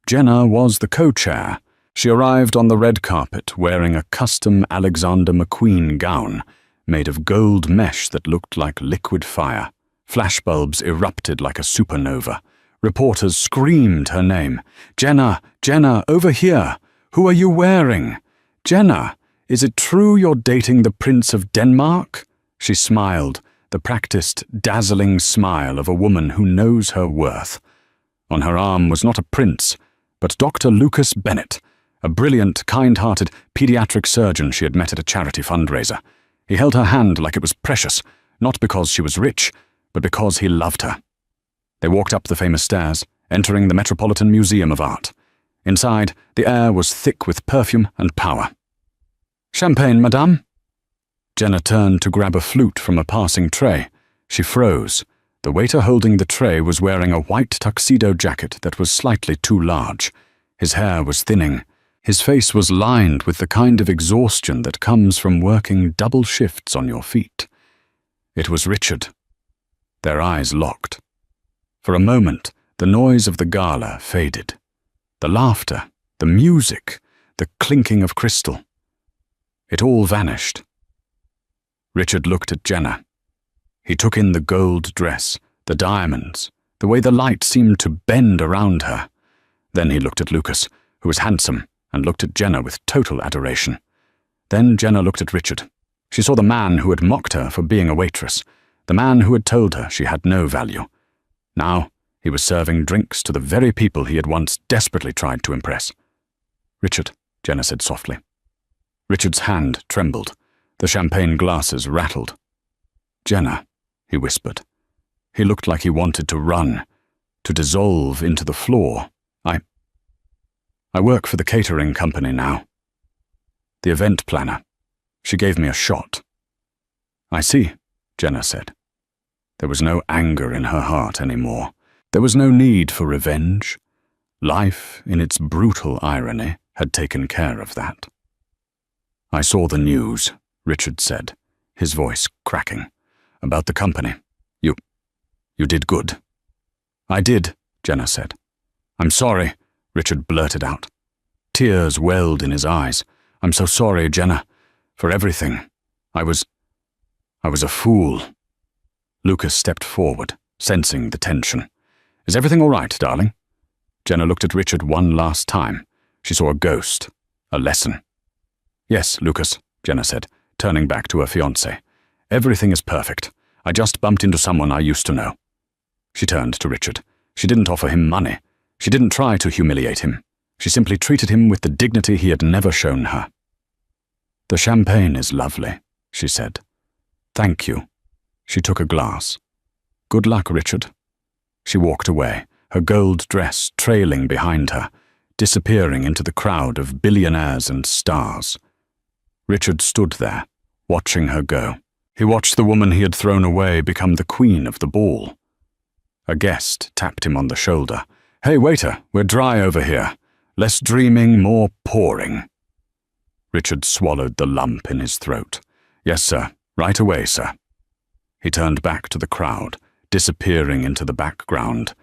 S1: Jenna was the co-chair. She arrived on the red carpet wearing a custom Alexander McQueen gown made of gold mesh that looked like liquid fire. Flashbulbs erupted like a supernova. Reporters screamed her name. "Jenna, Jenna, over here! Who are you wearing? Jenna, is it true you're dating the Prince of Denmark?" She smiled, the practiced, dazzling smile of a woman who knows her worth. On her arm was not a prince, but Dr. Lucas Bennett, a brilliant, kind-hearted pediatric surgeon she had met at a charity fundraiser. He held her hand like it was precious, not because she was rich, but because he loved her. They walked up the famous stairs, entering the Metropolitan Museum of Art. Inside, the air was thick with perfume and power. "Champagne, madame?" Jenna turned to grab a flute from a passing tray. She froze. The waiter holding the tray was wearing a white tuxedo jacket that was slightly too large. His hair was thinning. His face was lined with the kind of exhaustion that comes from working double shifts on your feet. It was Richard. Their eyes locked. For a moment, the noise of the gala faded. The laughter, the music, the clinking of crystal. It all vanished. Richard looked at Jenna. He took in the gold dress, the diamonds, the way the light seemed to bend around her. Then he looked at Lucas, who was handsome, and looked at Jenna with total adoration. Then Jenna looked at Richard. She saw the man who had mocked her for being a waitress, the man who had told her she had no value. Now he was serving drinks to the very people he had once desperately tried to impress. "Richard," Jenna said softly. Richard's hand trembled. The champagne glasses rattled. "Jenna," he whispered. He looked like he wanted to run, to dissolve into the floor. I work for the catering company now. The event planner. She gave me a shot." "I see," Jenna said. There was no anger in her heart anymore. There was no need for revenge. Life, in its brutal irony, had taken care of that. "I saw the news," Richard said, his voice cracking. "About the company. You did good." "I did," Jenna said. "I'm sorry," Richard blurted out. Tears welled in his eyes. "I'm so sorry, Jenna, for everything. I was a fool." Lucas stepped forward, sensing the tension. "Is everything all right, darling?" Jenna looked at Richard one last time. She saw a ghost, a lesson. "Yes, Lucas," Jenna said, turning back to her fiancé. "Everything is perfect. I just bumped into someone I used to know." She turned to Richard. She didn't offer him money. She didn't try to humiliate him. She simply treated him with the dignity he had never shown her. "The champagne is lovely," she said. "Thank you." She took a glass. "Good luck, Richard." She walked away, her gold dress trailing behind her, disappearing into the crowd of billionaires and stars. Richard stood there, watching her go. He watched the woman he had thrown away become the queen of the ball. A guest tapped him on the shoulder. "Hey, waiter, we're dry over here. Less dreaming, more pouring." Richard swallowed the lump in his throat. "Yes, sir. Right away, sir." He turned back to the crowd, disappearing into the background.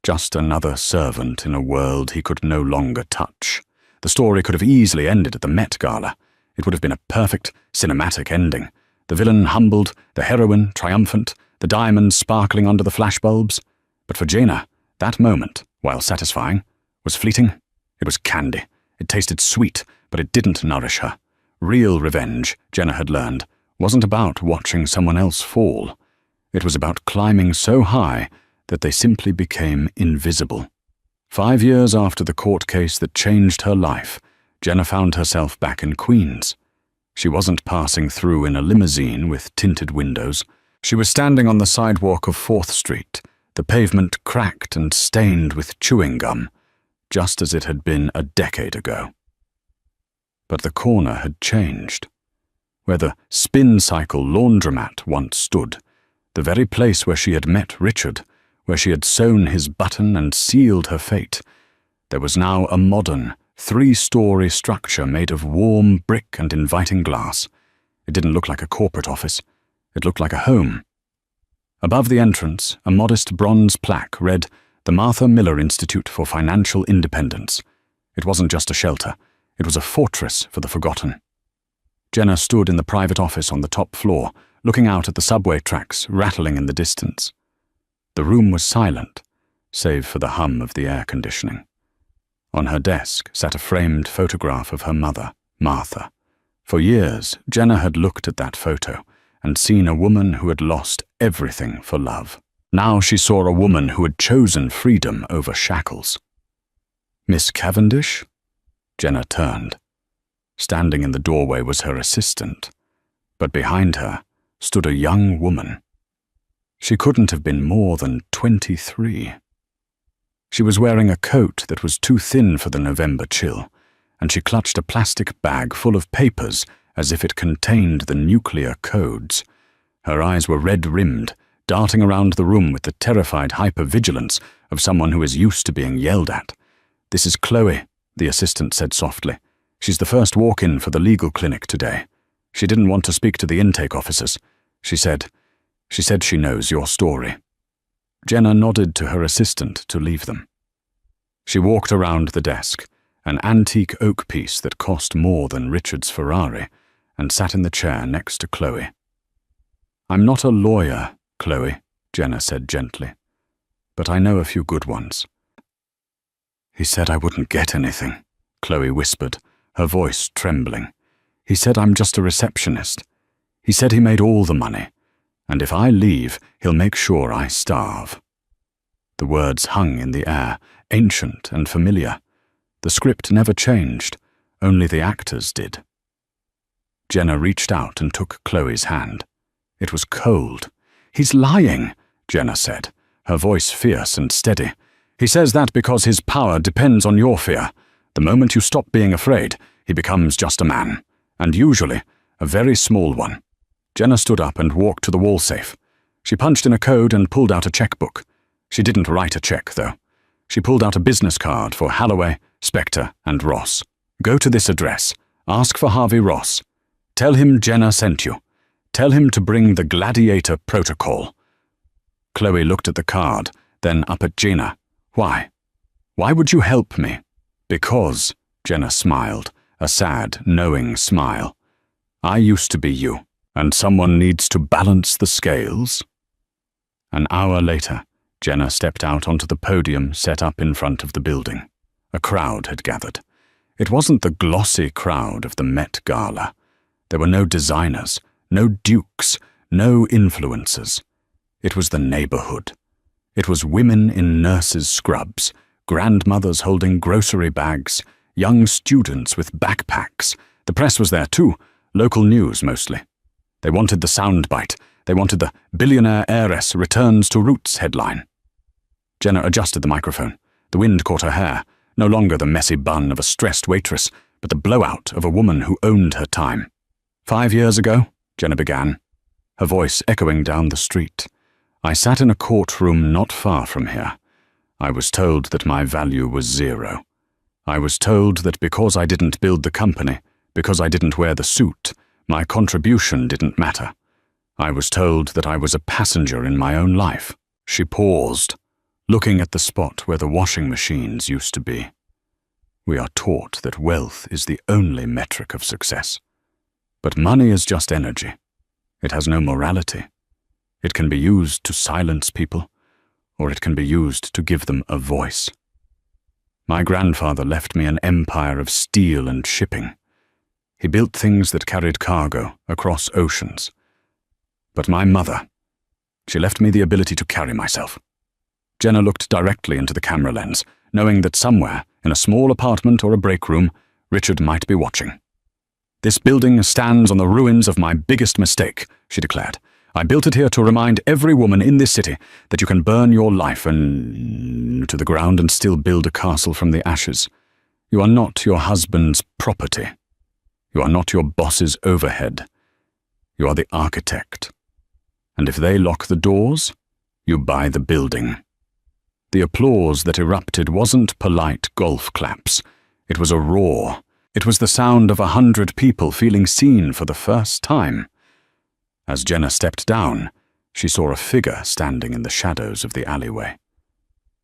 S1: Just another servant in a world he could no longer touch. The story could have easily ended at the Met Gala. It would have been a perfect cinematic ending. The villain humbled, the heroine triumphant, the diamonds sparkling under the flashbulbs. But for Jaina, that moment, while satisfying, was fleeting. It was candy. It tasted sweet, but it didn't nourish her. Real revenge, Jenna had learned, wasn't about watching someone else fall. It was about climbing so high that they simply became invisible. 5 years after the court case that changed her life, Jenna found herself back in Queens. She wasn't passing through in a limousine with tinted windows. She was standing on the sidewalk of 4th Street, the pavement cracked and stained with chewing gum, just as it had been a decade ago. But the corner had changed. Where the spin cycle laundromat once stood, the very place where she had met Richard, where she had sewn his button and sealed her fate, there was now a modern, 3-story structure made of warm brick and inviting glass. It didn't look like a corporate office. It looked like a home. Above the entrance, a modest bronze plaque read, "The Martha Miller Institute for Financial Independence." It wasn't just a shelter. It was a fortress for the forgotten. Jenna stood in the private office on the top floor, looking out at the subway tracks rattling in the distance. The room was silent, save for the hum of the air conditioning. On her desk sat a framed photograph of her mother, Martha. For years, Jenna had looked at that photo and seen a woman who had lost everything for love. Now she saw a woman who had chosen freedom over shackles. "Miss Cavendish?" Jenna turned. Standing in the doorway was her assistant, but behind her stood a young woman. She couldn't have been more than 23. She was wearing a coat that was too thin for the November chill, and she clutched a plastic bag full of papers as if it contained the nuclear codes. Her eyes were red-rimmed, darting around the room with the terrified hypervigilance of someone who is used to being yelled at. "This is Chloe," the assistant said softly. "She's the first walk-in for the legal clinic today. She didn't want to speak to the intake officers. She said she knows your story." Jenna nodded to her assistant to leave them. She walked around the desk, an antique oak piece that cost more than Richard's Ferrari, and sat in the chair next to Chloe. "I'm not a lawyer, Chloe," Jenna said gently, "but I know a few good ones." "He said I wouldn't get anything," Chloe whispered, her voice trembling. "He said I'm just a receptionist. He said he made all the money, and if I leave, he'll make sure I starve." The words hung in the air, ancient and familiar. The script never changed, only the actors did. Jenna reached out and took Chloe's hand. It was cold. "He's lying," Jenna said, her voice fierce and steady. "He says that because his power depends on your fear. The moment you stop being afraid, he becomes just a man, and usually a very small one." Jenna stood up and walked to the wall safe. She punched in a code and pulled out a checkbook. She didn't write a check, though. She pulled out a business card for Halloway, Spector, and Ross. "Go to this address. Ask for Harvey Ross. Tell him Jenna sent you. Tell him to bring the Gladiator Protocol." Chloe looked at the card, then up at Jenna. "Why? Why would you help me?" "Because," Jenna smiled, a sad, knowing smile. "I used to be you, and someone needs to balance the scales." An hour later, Jenna stepped out onto the podium set up in front of the building. A crowd had gathered. It wasn't the glossy crowd of the Met Gala. There were no designers, no dukes, no influencers. It was the neighborhood. It was women in nurses' scrubs, grandmothers holding grocery bags, young students with backpacks. The press was there too, local news mostly. They wanted the soundbite. They wanted the "Billionaire Heiress returns to Roots" headline. Jenna adjusted the microphone. The wind caught her hair, no longer the messy bun of a stressed waitress, but the blowout of a woman who owned her time. 5 years ago, Jenna began, her voice echoing down the street. I sat in a courtroom not far from here. I was told that my value was 0. I was told that because I didn't build the company, because I didn't wear the suit, my contribution didn't matter. I was told that I was a passenger in my own life. She paused, looking at the spot where the washing machines used to be. We are taught that wealth is the only metric of success. But money is just energy. It has no morality. It can be used to silence people, or it can be used to give them a voice. My grandfather left me an empire of steel and shipping. He built things that carried cargo across oceans. But my mother, she left me the ability to carry myself. Jenna looked directly into the camera lens, knowing that somewhere, in a small apartment or a break room, Richard might be watching. This building stands on the ruins of my biggest mistake, she declared. I built it here to remind every woman in this city that you can burn your life to the ground and still build a castle from the ashes. You are not your husband's property. You are not your boss's overhead. You are the architect. And if they lock the doors, you buy the building. The applause that erupted wasn't polite golf claps. It was a roar. It was the sound of 100 people feeling seen for the first time. As Jenna stepped down, she saw a figure standing in the shadows of the alleyway.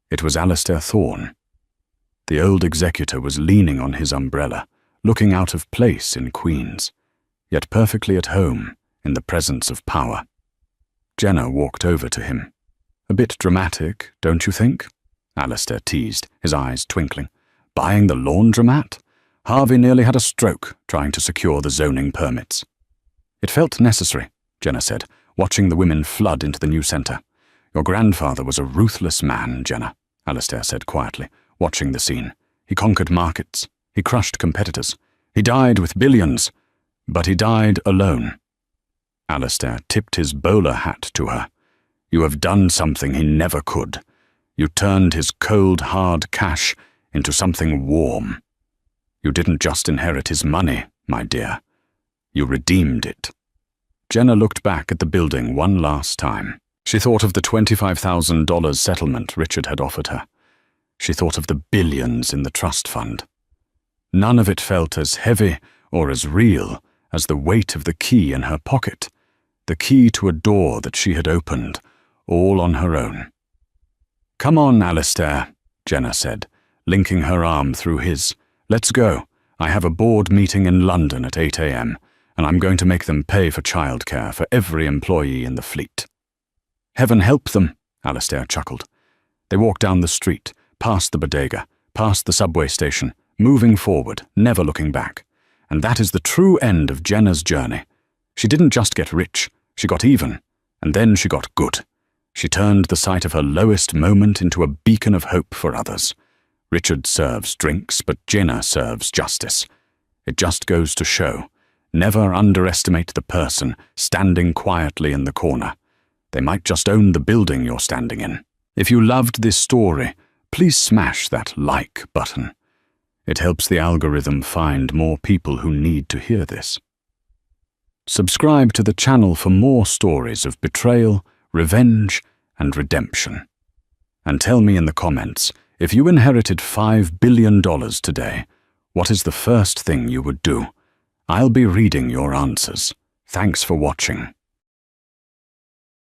S1: It was Alistair Thorne. The old executor was leaning on his umbrella, looking out of place in Queens, yet perfectly at home in the presence of power. Jenna walked over to him. A bit dramatic, don't you think? Alistair teased, his eyes twinkling. Buying the laundromat? Harvey nearly had a stroke trying to secure the zoning permits. It felt necessary, Jenna said, watching the women flood into the new centre. Your grandfather was a ruthless man, Jenna, Alistair said quietly, watching the scene. He conquered markets. He crushed competitors. He died with billions, but he died alone. Alistair tipped his bowler hat to her. You have done something he never could. You turned his cold, hard cash into something warm. You didn't just inherit his money, my dear. You redeemed it. Jenna looked back at the building one last time. She thought of the $25,000 settlement Richard had offered her. She thought of the billions in the trust fund. None of it felt as heavy or as real as the weight of the key in her pocket, the key to a door that she had opened, all on her own. Come on, Alistair, Jenna said, linking her arm through his. Let's go. I have a board meeting in London at 8 a.m., and I'm going to make them pay for childcare for every employee in the fleet. Heaven help them, Alistair chuckled. They walked down the street, past the bodega, past the subway station, moving forward, never looking back. And that is the true end of Jenna's journey. She didn't just get rich, she got even, and then she got good. She turned the sight of her lowest moment into a beacon of hope for others. Richard serves drinks, but Jenna serves justice. It just goes to show, never underestimate the person standing quietly in the corner. They might just own the building you're standing in. If you loved this story, please smash that like button. It helps the algorithm find more people who need to hear this. Subscribe to the channel for more stories of betrayal, revenge, and redemption. And tell me in the comments, if you inherited $5 billion today, what is the first thing you would do? I'll be reading your answers. Thanks for watching.